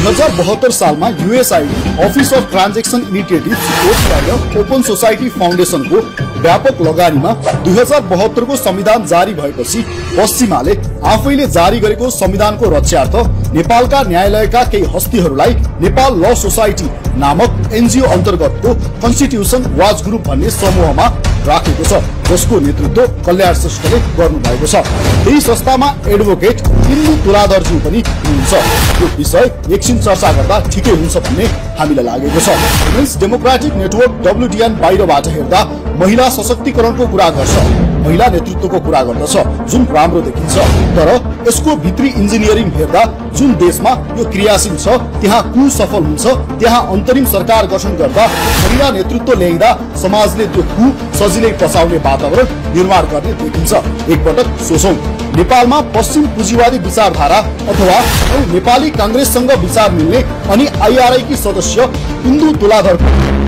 2072 सालमा USAID office of transaction initiative open society फाउन्डेसनको व्यापक लगानीमा 2072 को संविधान जारी भएपछि पश्चिमाले आफैले जारी गरेको संविधानको रक्षार्थ नेपालका न्यायालयका केही हस्तीहरूलाई नेपाल ल सोसाइटी नामक एनजिओ अन्तर्गतको कन्स्टिट्युसन वाच ग्रुप भन्ने समूहमा राखेको छ, जसको नेतृत्व कल्याण श्रेष्ठले गर्नु भएको छ। यही संस्थामा एडभोकेट इन्दु तुलाधरज्यू पनि हुनुहुन्छ। यो विषय एकछिन चर्चा गर्दा ठिकै हुन्छ भन्ने हामीलाई लागेको छ। वुमेन्स डेमोक्रेटिक नेटवर्क WDN बाहिरबाट हेर्दा महिला सशक्तिकरणको कुरा गर्छ, महिला नेतृत्वको कुरा गर्दछ, जुन राम्रो देखिन्छ। तर यसको भित्री इन्जिनियरिङ हेर्दा जुन देशमा यो क्रियाशील छ त्यहाँ कुसफल हुन्छ, त्यहाँ अन्तरिम सरकार गठन गर्दा महिला नेतृत्व ल्याइदा समाजले त्यो कु सजिलै पचाउने वातावरण निर्माण गर्ने देखिन्छ। एकपटक सोचौं, नेपालमा पश्चिम पुँजीवादी विचारधारा अथवा नेपाली कांग्रेससँग विचार मिल्ने अनि IRI की सदस्य इन्दु तुलाधर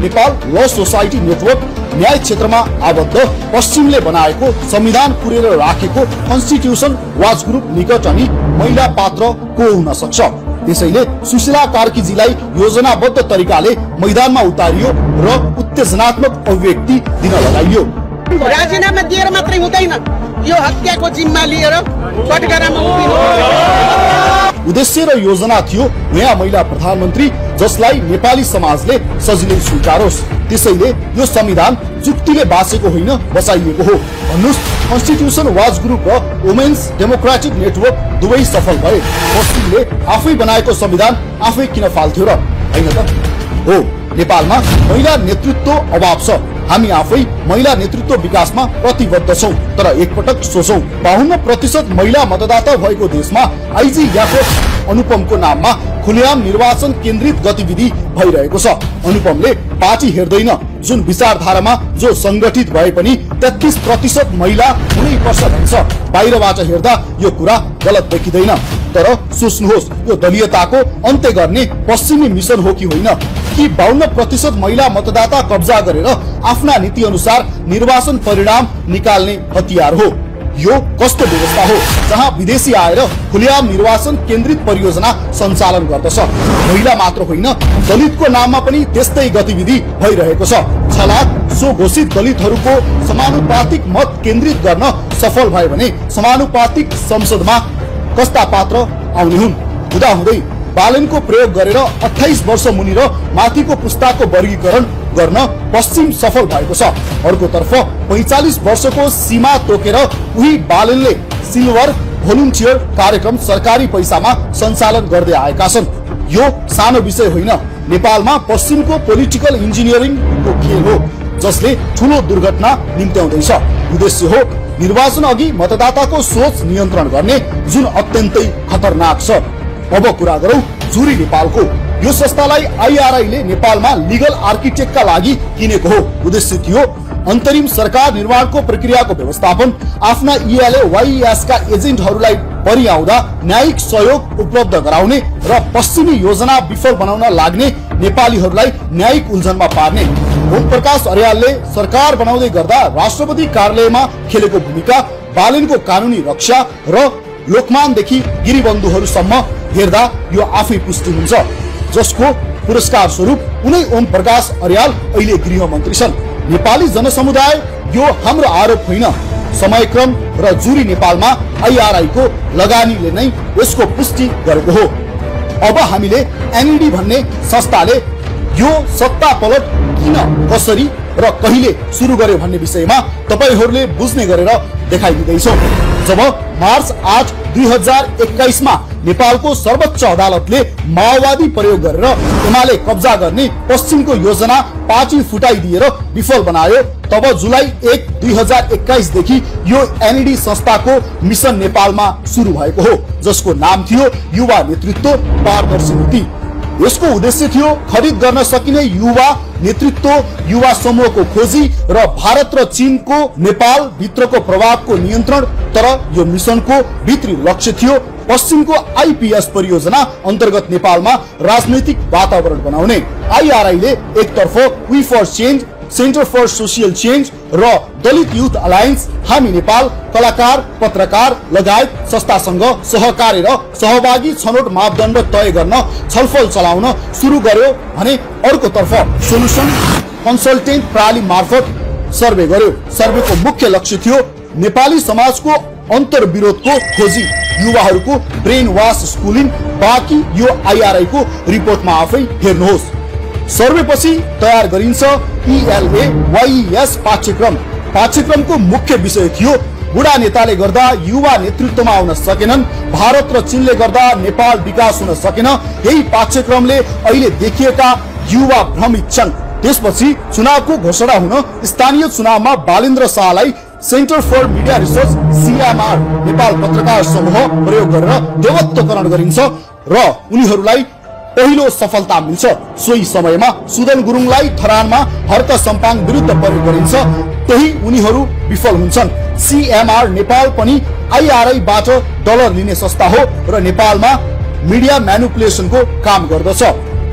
नेपाल ल सोसाइटी नेटवर्क न्याय क्षेत्रमा आबद्ध पश्चिमले बनाएको संविधान पुरेर राखेको कन्स्टिट्युसन वाच ग्रुप निकट अनि महिला पात्र को हुन सक्छ। त्यसैले सुशीला कार्कीजीलाई योजनाबद्ध तरिकाले मैदानमा उतारियो र उत्तेजनात्मक अभिव्यक्ति दिन लगाइयो। राजीनामा दिएर मात्रै हुँदैन, यो हत्याको जिम्मा लिएर कटघरामा उभिनु। उद्देश्य र योजना थियो नयाँ महिला प्रधानमन्त्री जसलाई नेपाली समाजले सजिलै स्वीकारोस्। त्यसैले यो संविधान जुक्तिले बाँचेको होइन, बचाइएको हो। भन्नुस्, कन्स्टिट्युसन वाच ग्रुप र वुमेन्स डेमोक्रेटिक नेटवर्क दुवै सफल भए। पश्चिमले आफै बनाएको संविधान आफै किन फाल्थ्यो र? हैन त? हो, नेपालमा महिला नेतृत्व अभाव छ। हामी आफै महिला नेतृत्व विकासमा प्रतिबद्ध छौं। तर एकपटक सोचौं, 52% महिला मतदाता भएको देशमा आइजी याकोब अनुपमको नाममा खुलेआम निर्वाचन केन्द्रित गतिविधि भइरहेको छ। अनुपमले पार्टी हेर्दैन, जुन विचारधारामा जो संगठित भए पनि 33% महिला हुनै पर्छ भन्छ। बाहिरबाट हेर्दा यो कुरा गलत देखिँदैन। तर सोच्नुहोस्, यो दलीयताको अन्त्य गर्ने पश्चिमी मिशन हो कि होइन? कि 52% महिला मतदाता कब्जा गरेर आफ्ना नीति अनुसार निर्वाचन परिणाम निकाल्ने हतियार हो? यो कस्तो व्यवस्था हो जहाँ विदेशी आएर खुलेआम निर्वाचन केन्द्रित परियोजना सञ्चालन गर्दछ? महिला मात्र होइन, दलितको नाममा पनि त्यस्तै गतिविधि भइरहेको छ। छलाक सो घोषित दलितहरूको समानुपातिक मत केन्द्रित गर्न सफल भयो भने समानुपातिक संसदमा कस्ता पात्र आउने हुन्? हुँदाहुँदै बालनको प्रयोग गरेर 28 वर्ष मुनि र माथिको पुस्ताको वर्गीकरण गर्न पश्चिम सफल भएको छ। अर्कोतर्फ 45 वर्षको सीमा तोकेर उही बालनले सिल्भर भोलुन्टियर कार्यक्रम सरकारी पैसामा सञ्चालन गर्दै आएका छन्। यो सानो विषय होइन, नेपालमा पश्चिमको पोलिटिकल इन्जिनियरिङको खेल हो, जसले ठूलो दुर्घटना निम्त्याउँदैछ। उद्देश्य हो निर्वाचन अघि मतदाताको सोच नियन्त्रण गर्ने, जुन अत्यन्तै खतरनाक छ। अब कुरा गरौं जुरी नेपालको। यो संस्थालाई IRI ले नेपालमा लिगल आर्किटेक्टका लागि किनेको हो। उद्देश्य थियो अन्तरिम सरकार निर्माणको प्रक्रियाको व्यवस्थापन, आफ्ना ELA YES का एजेन्टहरूलाई परिआउँदा न्यायिक सहयोग उपलब्ध गराउने र पश्चिमी योजना विफल बनाउन लाग्ने नेपालीहरूलाई न्यायिक उल्झनमा पार्ने। ओम प्रकाश अर्यालले सरकार बनाउँदै गर्दा राष्ट्रपति कार्यालयमा खेलेको भूमिका, बालनको कानुनी रक्षा र लोकमानदेखि गिरिबन्धुहरूसम्म हेर्दा यो आफै पुष्टि हुन्छ, जसको पुरस्कार स्वरूप उनै ओम प्रकाश अर्याल अहिले गृह मन्त्री छन्। नेपाली जनसमुदाय यो हाम्रो आरोप होइन, समयक्रम र जुरी नेपालमा IRI को लगानीले नै यसको पुष्टि गरेको हो। अब हामीले NED भन्ने संस्थाले यो सत्ता पलट किन, कसरी र कहिले सुरु गर्यो भन्ने विषयमा तपाईहरूले बुझ्ने गरेर देखाइदिँदैछौँ। जब मार्च 8, 2021 मा नेपालको सर्वोच्च अदालतले माओवादी प्रयोग गरेर एमाले कब्जा गर्ने पश्चिमको योजना पार्टी फुटाइदिएर विफल बनायो, तब जुलाई 1, 2021 देखि यो NED संस्थाको मिशन नेपालमा सुरु भएको हो, जसको नाम थियो युवा नेतृत्व पारदर्शी नीति। यसको उद्देश्य थियो खरिद गर्न सकिने युवा नेतृत्व, युवा समूहको खोजी र भारत र चीनको नेपाल भित्रको प्रभावको नियन्त्रण। तर यो मिशनको भित्री लक्ष्य थियो पश्चिमको IPS परियोजना अन्तर्गत नेपालमा राजनैतिक वातावरण बनाउने। IRI ले एकतर्फ we for change center for social change र दलित युथ अलायन्स हामी नेपाल कलाकार पत्रकार लगायत संस्थासँग सहकार्य र सहभागी छनौट मापदण्ड तय गर्न छलफल चलाउन सुरु गर्यो भने अर्कोतर्फ सोलुसन कन्सल्टेन्ट प्रणाली मार्फत सर्वे गर्यो। सर्वेको मुख्य लक्ष्य थियो नेपाली समाजको अन्तर्विरोधको खोजी, युवाहरूको ब्रेन वाश स्कुलिङ। बाँकी यो आइआरआई को रिपोर्टमा आफै हेर्नुहोस्। सर्वेपछि तयार गरिन्छ ELA YES पाठ्यक्रम। पाठ्यक्रमको मुख्य विषय थियो बुढा नेताले गर्दा युवा नेतृत्वमा आउन सकेनन्, भारत र चीनले गर्दा नेपाल विकास हुन सकेन। यही पाठ्यक्रमले अहिले देखिएका युवा भ्रमित छन्। त्यसपछि चुनावको घोषणा हुन स्थानीय चुनावमा बालेन्द्र शाहलाई centre for media research CMR Nepal पत्रकार समूह प्रयोग गरेर देवत्वकरण गरिन्छ र उनीहरूलाई पहिलो सफलता मिल्छ। सोही समयमा सुदन गुरुङलाई थरानमा हर्क सम्पाङ विरुद्ध प्रयोग गरिन्छ, त्यही उनीहरू विफल हुन्छन्। CMR नेपाल पनि IRI बाट डलर लिने संस्था हो र नेपालमा मिडिया म्यानिपुलेसनको काम गर्दछ।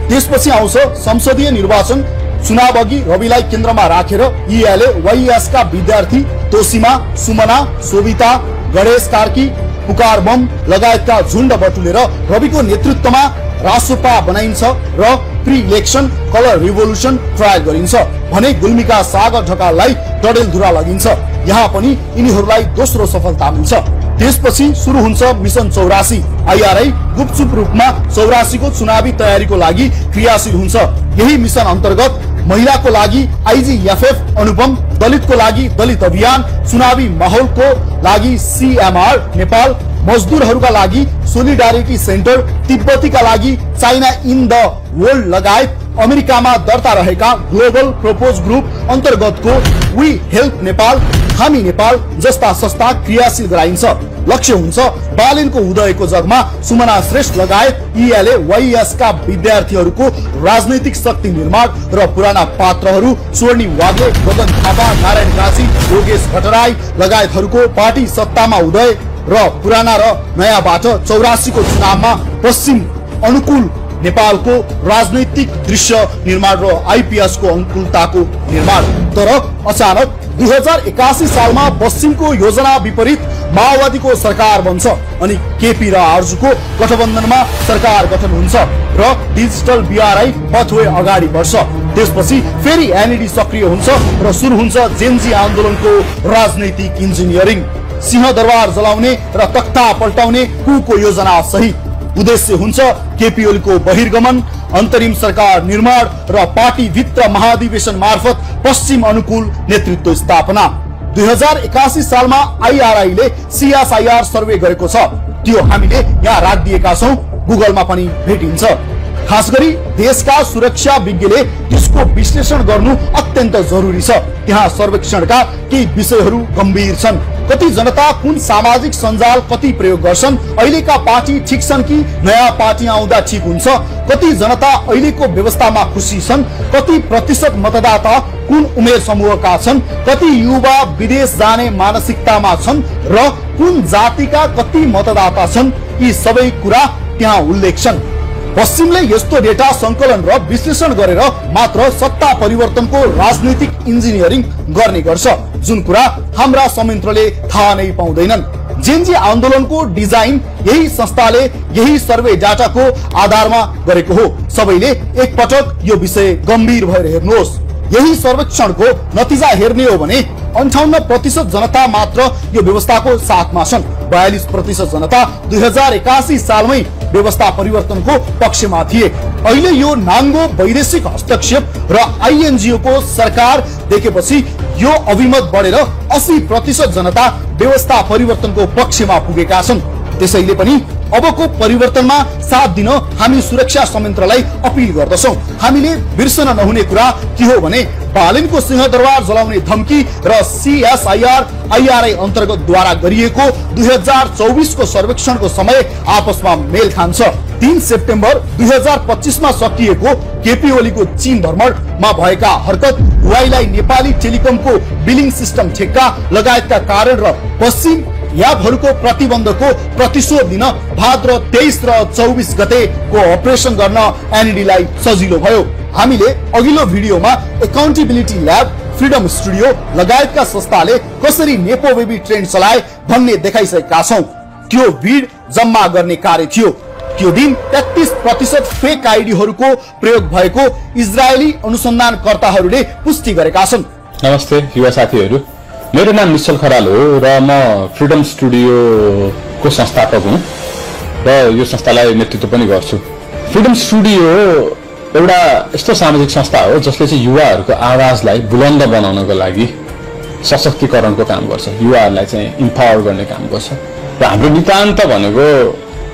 त्यसपछि आउँछ संसदीय निर्वाचन। चुनाव अघि रविलाई केन्द्रमा राखेर ELA YES का विद्यार्थी तोसीमा, सुमना, सोभिता, गणेश कार्की, पुकार बम लगायतका झुण्ड बटुलेर रविको नेतृत्वमा रासोपा बनाइन्छ र pre election colour revolution trial गरिन्छ भने गुल्मीका सागर ढकाललाई डडेलधुरा लगिन्छ। यहाँ पनि यिनीहरूलाई दोस्रो सफलता मिल्छ। त्यसपछि सुरु हुन्छ मिशन 84। IRI गुपचुप रूपमा 84 को चुनावी तयारीको लागि क्रियाशील हुन्छ। यही मिशन अन्तर्गत महिलाको लागि IGFF अनुपम, दलितको लागि दलित अभियान, चुनावी माहौलको लागि CMR नेपाल, मजदुरहरूका लागि सोलिडारिटी सेन्टर, तिब्बतीका लागि चाइना इन द वर्ल्ड लगायत अमेरिकामा दर्ता रहेका ग्लोबल प्रपोज ग्रुप अन्तर्गतको वी हेल्प नेपाल, हामी नेपाल जस्ता संस्था क्रियाशील गराइन्छ। लक्ष्य हुन्छ बालेनको उदयको जगमा सुमना श्रेष्ठ लगायत ELA YES का विद्यार्थीहरूको राजनैतिक शक्ति निर्माण र पुराना पात्रहरू स्वर्णी वाग्ले, गगन थापा, नारायण काशी, योगेश भट्टराई लगायतहरूको पार्टी सत्तामा उदय र पुराना र नयाँबाट 84 को चुनावमा पश्चिम अनुकूल नेपालको राजनैतिक दृश्य निर्माण र IPS को अनुकूलताको निर्माण। तर अचानक 2081 सालमा पश्चिमको योजना विपरीत माओवादीको सरकार बन्छ अनि केपी र आरजुको गठबन्धनमा सरकार गठन हुन्छ र डिजिटल BRI पथवे अगाडि बढ्छ। त्यसपछि फेरि NED सक्रिय हुन्छ र सुरु हुन्छ जेनजी आन्दोलनको राजनैतिक इन्जिनियरिङ। सिंहदरबार जलाउने र तख्ता पल्टाउने कुको योजना सहित उद्देश्य हुन्छ केपी ओलीको बहिर्गमन, अन्तरिम सरकार निर्माण र पार्टी भित्र महाधिवेशन मार्फत पश्चिम अनुकूल नेतृत्व स्थापना। 2081 सालमा IRI ले CSIR सर्वे गरेको छ, त्यो हामीले यहाँ राखिदिएका छौं, गुगलमा पनि भेटिन्छ। खास गरी देशका सुरक्षा विज्ञले त्यसको विश्लेषण गर्नु अत्यन्त जरुरी छ। त्यहाँ सर्वेक्षणका केही विषयहरू गम्भीर छन्। कति जनता कुन सामाजिक सञ्जाल कति प्रयोग गर्छन्, अहिलेका पार्टी ठिक छन् कि नयाँ पार्टी आउँदा ठिक हुन्छ, कति जनता अहिलेको व्यवस्थामा खुसी छन्, कति प्रतिशत मतदाता कुन उमेर समूहका छन्, कति युवा विदेश जाने मानसिकतामा छन् र कुन जातिका कति मतदाता छन्, यी सबै कुरा त्यहाँ उल्लेख छन्। पश्चिमले यस्तो डेटा संकलन र विश्लेषण गरेर मात्र सत्ता परिवर्तनको राजनीतिक इन्जिनियरिङ गर्ने गर्छ, जुन कुरा हाम्रा संयन्त्रले थाहा नै पाउँदैनन्। जेनजी आन्दोलनको डिजाइन यही संस्थाले यही सर्वे डाटाको आधारमा गरेको हो। सबैले एकपटक यो विषय गम्भीर भएर हेर्नुहोस्। यही सर्वेक्षणको नतिजा हेर्ने हो भने 58% जनता मात्र यो व्यवस्थाको साथमा छन्। 42% जनता 2081 सालमै व्यवस्था परिवर्तनको पक्षमा थिए। अहिले यो नाङ्गो वैदेशिक हस्तक्षेप र INGO को सरकार देखेपछि यो अभिमत बढेर 80% जनता व्यवस्था परिवर्तनको पक्षमा पुगेका छन्। त्यसैले पनि अबको परिवर्तनमा साथ दिन हामी सुरक्षा संयन्त्रलाई अपील गर्दछौं। हामीले बिर्सन नहुने कुरा के हो भने बालेनको सिंहदरबार जलाउने धम्की र CSIR IRI अन्तर्गत द्वारा गरिएको 2024 को सर्वेक्षणको समय आपसमा मेल खान्छ। 3 सेप्टेम्बर 2025 मा सकिएको केपी ओलीको चीन भ्रमणमा भएका हरकत, हुवाईलाई नेपाली टेलिकमको बिलिङ सिस्टम ठेक्का लगायतका कारण र पश्चिम यापहरूको प्रतिबन्धको प्रतिशोध लिन भाद्र 23 र 24 गतेको अपरेसन गर्न एनईडीलाई सजिलो भयो। हामीले अघिल्लो भिडियोमा एकाउन्टेबिलिटी ल्याब, फ्रिडम स्टुडियो लगायतका संस्थाले कसरी नेपो बेबी ट्रेन्ड चलाए भन्ने देखाइसकेका छौं। त्यो भिड जम्मा गर्ने कार्य थियो। त्यो दिन 33% फेक आइडीहरूको प्रयोग भएको इजरायली अनुसन्धानकर्ताहरूले पुष्टि गरेका छन्। नमस्ते युवा साथीहरू, मेरो नाम निश्चल खराल हो र म फ्रिडम स्टुडियोको संस्थापक हुँ र यो संस्थालाई नेतृत्व पनि गर्छु। फ्रिडम स्टुडियो एउटा यस्तो सामाजिक संस्था हो जसले चाहिँ युवाहरूको आवाजलाई बुलन्द बनाउनको लागि सशक्तिकरणको काम गर्छ, युवाहरूलाई चाहिँ इम्पावर गर्ने काम गर्छ। र हाम्रो नितान्त भनेको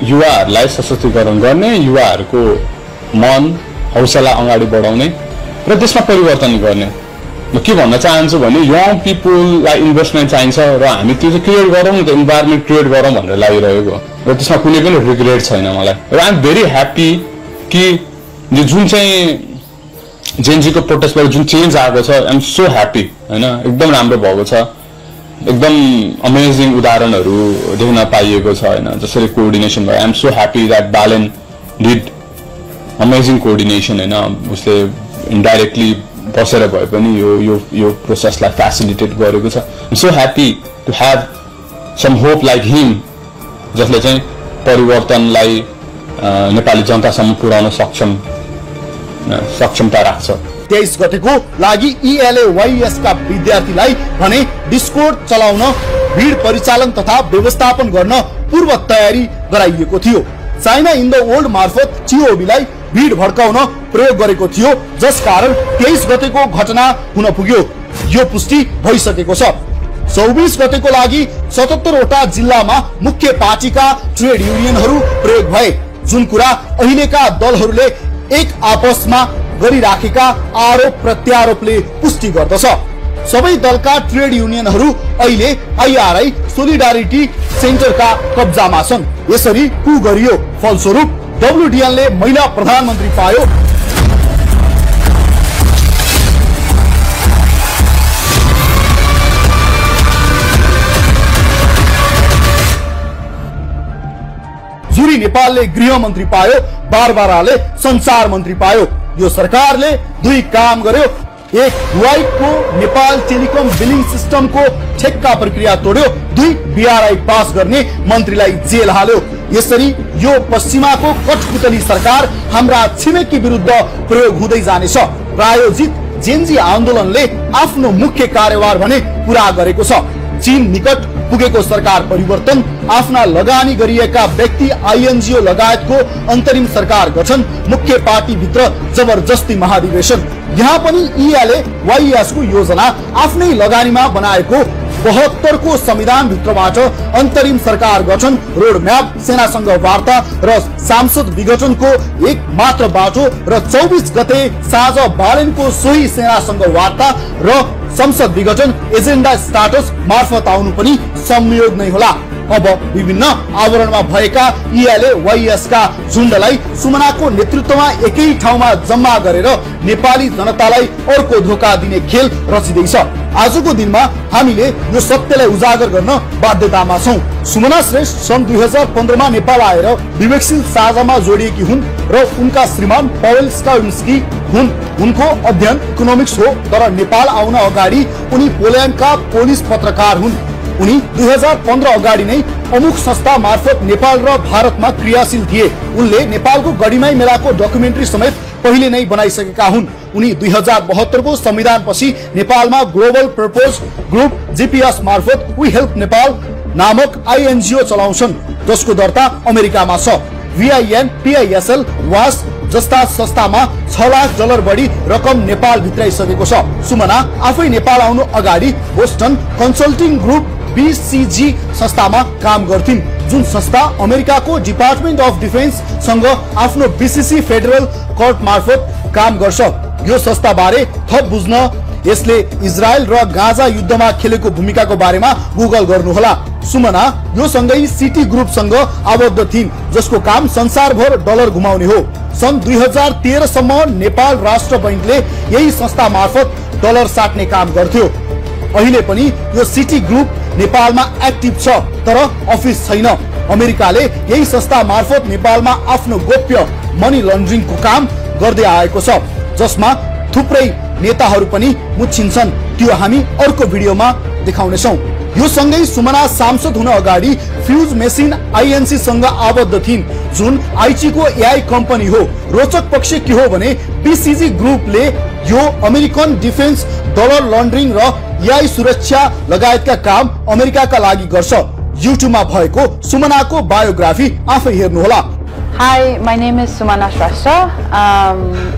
युवाहरूलाई सशक्तिकरण गर्ने, युवाहरूको मन हौसला अगाडि बढाउने र त्यसमा परिवर्तन गर्ने। म के भन्न चाहन्छु भने यङ पिपुललाई इन्भेस्टमेन्ट चाहिन्छ र हामी त्यो चाहिँ क्रिएट गरौँ न त, इन्भाइरोमेन्ट क्रिएट गरौँ भनेर लागिरहेको र त्यसमा कुनै पनि रिग्रेट छैन मलाई। र आइ एम भेरी ह्याप्पी कि जुन चाहिँ जेनजीको प्रोटेस्टबाट जुन चेन्ज आएको छ, आइ एम सो ह्याप्पी होइन, एकदम राम्रो भएको छ। एकदम अमेजिङ उदाहरणहरू देख्न पाइएको छ होइन, जसरी कोअर्डिनेसन भयो। I am so happy that Balen did amazing coordination होइन, उसले इन्डाइरेक्टली बसेर भए पनि यो प्रोसेसलाई फेसिलिटेट गरेको छ। I am so happy to have some hope like him, जसले चाहिँ परिवर्तनलाई नेपाली जनतासम्म पुर्याउन सक्षमता राख्छ। 23 गतेको लागि ELAYS का विद्यार्थीलाई भने डिस्कोर्ड चलाउन, भिड परिचालन तथा व्यवस्थापन गर्न पूर्व तयारी गराइएको थियो। चाइना इन द वर्ल्ड मार्फत TOB-लाई भिड भड्काउन प्रयोग गरेको थियो, जसकारण 23 गतेको घटना हुन पुग्यो। यो पुष्टि भइसकेको छ। 24 गतेको लागि 77 वटा जिल्लामा मुख्य पार्टीका ट्रेड युनियनहरू प्रयोग भए, जुन कुरा अहिलेका दलहरूले एक आपसमा गरिराखेका आरोप प्रत्यारोपले पुष्टि गर्दछ। सबै दलका ट्रेड युनियनहरू अहिले IRI सोलिडारिटी सेन्टरका कब्जामा छन्। यसरी कु गरियो, फलस्वरूप WDLले महिला प्रधानमन्त्री पायो। जुरी नेपालले गृहमन्त्री पायो, बारबाराले संचार मन्त्री पायो। यो सरकारले दुई काम गर्यो। एक, हुवाईको नेपाल टेलिकम बिलिङ सिस्टमको ठेक्का प्रक्रिया तोड्यो। 2, BRI पास गर्ने मन्त्रीलाई जेल हाल्यो। यसरी यो पश्चिमाको कठपुतली सरकार हाम्रा छिमेकी विरुद्ध प्रयोग हुँदै जानेछ। प्रायोजित जेनजी आन्दोलनले आफ्नो मुख्य कार्यभार भने पूरा गरेको छ। चीन निकट पुगेको सरकार परिवर्तन, आफ्ना लगानी गरिएका व्यक्ति INGO लगायतको अन्तरिम सरकार गठन, मुख्य पार्टी भित्र जबरजस्ती महाधिवेशन। यहाँ पनि ELAYS को योजना आफ्नै लगानीमा बनाएको 72 को संविधान भित्रबाट अन्तरिम सरकार गठन, रोडम्याप, सेनासँग वार्ता र सांसद विघटनको एक मात्र बाटो र 24 गते साँझ बालेनको सोही सेनासँग वार्ता र संसद विघटन एजेन्डा स्टाटस मार्फत आउनु पनि संयोग नै होला। अब विभिन्न आवरणमा भएका ELAYS का झुण्डलाई सुमनाको नेतृत्वमा एकै ठाउँमा जम्मा गरेर नेपाली जनतालाई अर्को धोका दिने खेल रचिँदैछ। आजको दिनमा हामीले यो सत्यलाई उजागर गर्न बाध्यतामा छौं। सुमना श्रेष्ठ सन् 2015 मा नेपाल आएर विवेकशील साझामा जोडिएकी हुन् र उनका श्रीमान पवेल स्टाविन्स्की हुन्। उनको अध्ययन इकोनोमिक्स हो, तर नेपाल आउन अगाडि उनी पोल्यान्डका पोलिस पत्रकार हुन्। उनी 2015 अगाडि नै अमुक संस्था मार्फत नेपाल र भारतमा क्रियाशील थिए। उनले नेपालको गढीमाई मेलाको डकुमेन्ट्री समेत पहिले नै बनाइसकेका हुन्। उनी 2072 को संविधान पछि नेपालमा ग्लोबल पर्पज ग्रुप GPS मार्फत वी हेल्प नेपाल नामक INGO चलाउँछन्, जसको दर्ता अमेरिकामा छ। VIN, PISL, वास जस्ता संस्थामा $6 लाख बढी रकम नेपाल भित्राइसकेको छ। सुमना आफै नेपाल आउनु अगाडि बोस्टन कन्सल्टिङ ग्रुप BCG संस्थामा काम गर्थिन्, जुन संस्था अमेरिकाको डिपार्टमेन्ट अफ डिफेन्स सँग आफ्नो BCC फेडरल कोर्ट मार्फत काम गर्छ। यो संस्था बारे थप बुझ्न यसले इजरायल र गाजा युद्धमा खेलेको भूमिकाको बारेमा गुगल गर्नुहोला। सुमना यो सँगै सिटी ग्रुपसँग आबद्ध थिइन्, जसको काम संसारभर डलर घुमाउने हो। सन् 2013 सम्म नेपाल राष्ट्र बैंकले यही संस्था मार्फत डलर साट्ने काम गर्थ्यो। अहिले पनि यो सिटी ग्रुप नेपालमा एक्टिभ छ, तर अफिस छैन। अमेरिकाले यही संस्था मार्फत नेपालमा आफ्नो गोप्य मनी लन्ड्रिङको काम गर्दै आएको छ, जसमा थुप्रै नेताहरू पनि मुछिन्छन्। त्यो हामी अर्को भिडियोमा देखाउनेछौँ। यो सँगै सुमना सांसद हुन अगाडि फ्युज मेसिन आईएनसी सँग आबद्ध थिइन्, जुन आइची को एआई कम्पनी हो। रोचक पक्ष के हो भने बीसीजी ग्रुपले यो अमेरिकन डिफेन्स, डलर लन्ड्रिङ र एआई सुरक्षा लगायतका काम अमेरिकाका लागि गर्छ। युट्युबमा भएको सुमनाको बायोग्राफी आफै हेर्नुहोला। Hi, my name is Sumana Shrestha.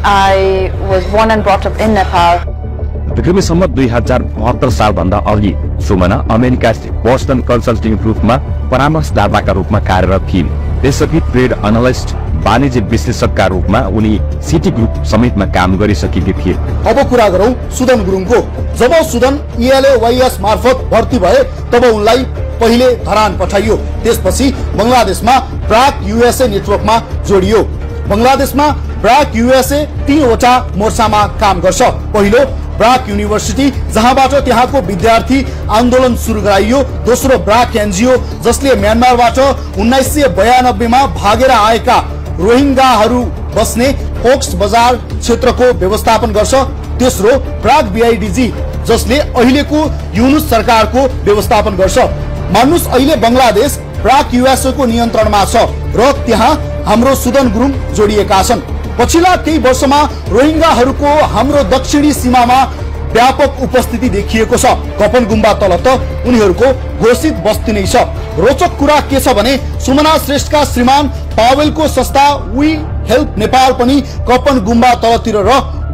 I was born and brought up in Nepal. विक्रमीसम्म 2072 सालभन्दा अघि सुमना अमेरिका बोस्टन कन्सल्टिङ ग्रुपमा परामर्शदाताका रूपमा कार्यरत थिइन्। त्यसअघि ट्रेड एनालिस्ट, वाणिज्य विश्लेषकका रूपमा उनी सिटी ग्रुप समेतमा काम गरिसकेकी थिए। अब कुरा गरौं सुदन गुरुङको। जब सुदन ELAYS मार्फत भर्ती भए तब उनलाई पहिले धरान पठाइयो। त्यसपछि बंगलादेशमा ब्राक USA नेटवर्कमा जोडियो। बंगलादेशमा ब्राक USA 3 वटा मोर्चामा काम गर्छ। पहिलो ब्राक युनिभर्सिटी, जहाँबाट त्यहाँको विद्यार्थी आन्दोलन सुरु गराइयो। दोस्रो ब्राक एनजिओ, जसले म्यानमारबाट 1992 मा भागेर आएका रोहिंगाहरू बस्ने फोक्स बजार क्षेत्रको व्यवस्थापन गर्छ। तेस्रो ब्राक BIDG, जसले अहिलेको युनुस सरकारको व्यवस्थापन गर्छ। मान्नुस् अहिले बंगलादेश ब्राक USA को नियन्त्रणमा छ र त्यहाँ हाम्रो सुदन गुरुङ जोडिएका छन्। पछिल्ला केही वर्षमा रोहिंगाहरूको हाम्रो दक्षिणी सीमामा व्यापक उपस्थिति देखिएको छ। कपन गुम्बा तल त उनीहरूको घोषित बस्ती नै छ। रोचक कुरा के छ भने सुमना श्रेष्ठका श्रीमान पावेलको संस्था वी हेल्प नेपाल पनि कपन गुम्बा तलतिर र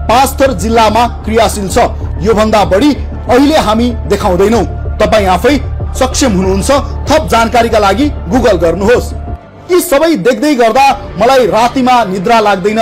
पाँचथर जिल्लामा क्रियाशील छ। यो भन्दा बढी अहिले हामी देखाउँदैनौं। तपाई आफै सक्षम हुनुहुन्छ। थप जानकारीका लागि गुगल गर्नुहोस्। यी सबै देख्दै गर्दा मलाई रातिमा निद्रा लाग्दैन।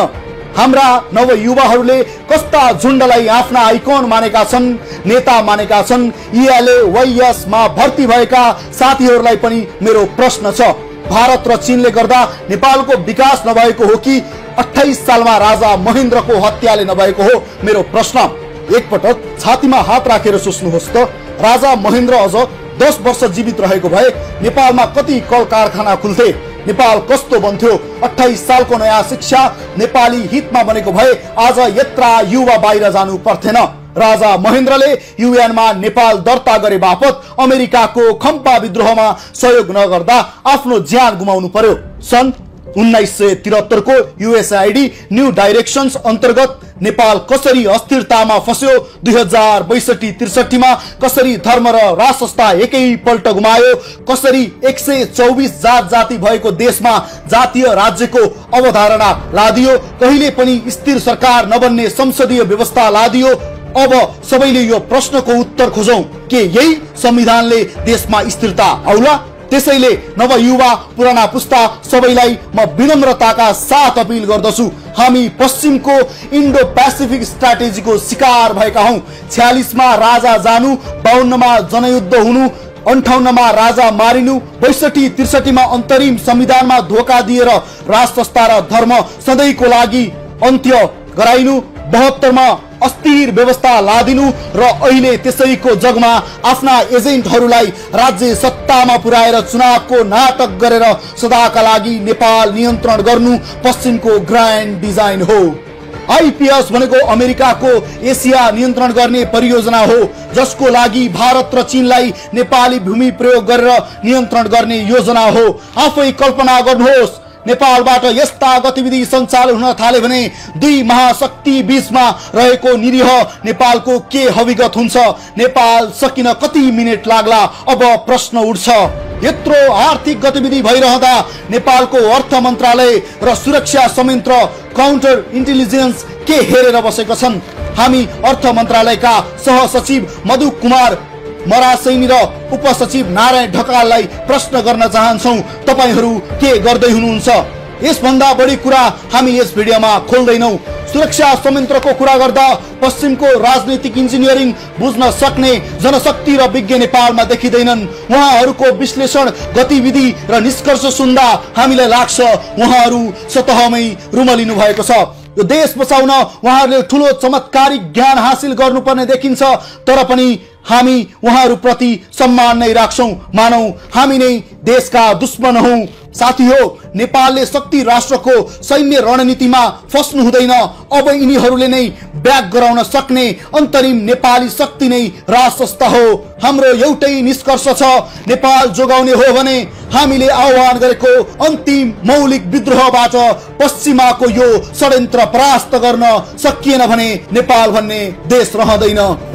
हाम्रा नवयुवाहरूले कस्ता झुण्डलाई आफ्ना आइकन मानेका छन्, नेता मानेका छन्। ELAYS मा भर्ती भएका साथीहरूलाई पनि मेरो प्रश्न छ, भारत र चीनले गर्दा नेपालको विकास नभएको हो कि 28 सालमा राजा महेन्द्रको हत्याले नभएको हो? मेरो प्रश्न। एकपटक छातीमा हात राखेर सोच्नुहोस् त, राजा महेन्द्र अझ 10 वर्ष जीवित रहेको भए नेपालमा कति कल कारखाना खुल्थे, नेपाल कस्तो बन्थ्यो? 28 सालको नयाँ शिक्षा नेपाली हितमा बनेको भए आज यत्रा युवा बाहिर जानु पर्थेन। राजा महेन्द्रले UN मा नेपाल दर्ता गरे बापत अमेरिकाको खम्पा विद्रोहमा सहयोग नगर्दा आफ्नो ज्यान गुमाउनु पर्यो। सन् 1973 को USAID न्यू डाइरेक्शन्स अन्तर्गत नेपाल कसरी अस्थिरतामा फस्यो, 2062-63 मा कसरी धर्म र राष्ट्रता एकैपल्ट गुमायो, कसरी 124 जात जाति भएको देशमा जातीय राज्यको अवधारणा लादियो, कहिले पनि स्थिर सरकार नबन्ने संसदीय व्यवस्था लादियो। अब सबैले यो प्रश्नको उत्तर खोजौं के यही संविधानले देशमा स्थिरता आउला? त्यसैले नवयुवा पुराना पुस्ता सबैलाई म विनम्रताका साथ अपील गर्दछु, हामी पश्चिमको इन्डो पेसिफिक स्ट्राटेजीको शिकार भएका हौं। 46 मा राजा जानु, 52 मा जनयुद्ध हुनु, 58 मा राजा मारिनु, 62-63 मा अन्तरिम संविधानमा धोका दिएर राष्ट्रस्था र धर्म सधैँको लागि अन्त्य गराइनु, 72 मा अस्थिर व्यवस्था लादिनु र अहिले त्यसैको जगमा आफ्ना एजेन्टहरूलाई राज्य सत्तामा पुर्याएर चुनावको नाटक गरेर सदाका लागि नेपाल नियन्त्रण गर्नु पश्चिमको ग्रान्ड डिजाइन हो। आइपीएस भनेको अमेरिकाको एसिया नियन्त्रण गर्ने परियोजना हो, जसको लागि भारत र चीनलाई नेपाली भूमि प्रयोग गरेर नियन्त्रण गर्ने योजना हो। आफै कल्पना गर्नुहोस्, नेपालबाट यस्ता गतिविधि सञ्चालन हुन थाले भने दुई महाशक्ति बीचमा रहेको निरीह नेपालको के हविगत हुन्छ? नेपाल सकिन कति मिनेट लाग्ला? अब प्रश्न उठ्छ। यत्रो आर्थिक गतिविधि भइरहँदा नेपालको अर्थ मन्त्रालय र सुरक्षा संयन्त्र काउन्टर इन्टेलिजेन्स के हेरेर बसेका छन्? हामी अर्थ मन्त्रालयका सहसचिव मधु कुमार मरासैनी र उपसचिव नारायण ढकाललाई प्रश्न गर्न चाहन्छौं, तपाईहरू के गर्दै हुनुहुन्छ? यसभन्दा बढी कुरा हामी यस भिडियोमा खोल्दैनौं। सुरक्षा संयन्त्रको कुरा गर्दा पश्चिमको राजनीतिक इन्जिनियरिङ बुझ्न सक्ने जनशक्ति र विज्ञ नेपालमा देखिँदैनन्। उहाँहरूको विश्लेषण, गतिविधि र निष्कर्ष सुन्दा हामीलाई लाग्छ उहाँहरू सतहमै रुमलिनु भएको छ। यो देश बचाउन उहाँहरूले ठूलो चमत्कारिक ज्ञान हासिल गर्नुपर्ने देखिन्छ, तर पनि हामी उहाँहरूप्रति सम्मान नै राख्छौं। मानौ हामी नै देशका दुश्मन हौं। साथी हो, नेपालले शक्ति राष्ट्रको सैन्य रणनीतिमा फस्नु हुँदैन। अब यिनीहरूले नै ब्याक गराउन सक्ने अन्तरिम नेपाली शक्ति नै राष्ट्रस्थ हो। हाम्रो एउटै निष्कर्ष छ, नेपाल जोगाउने हो भने हामीले आह्वान गरेको अन्तिम मौलिक विद्रोहबाट पश्चिमाको यो षड्यन्त्र परास्त गर्न सकिएन भने नेपाल भन्ने देश रहँदैन।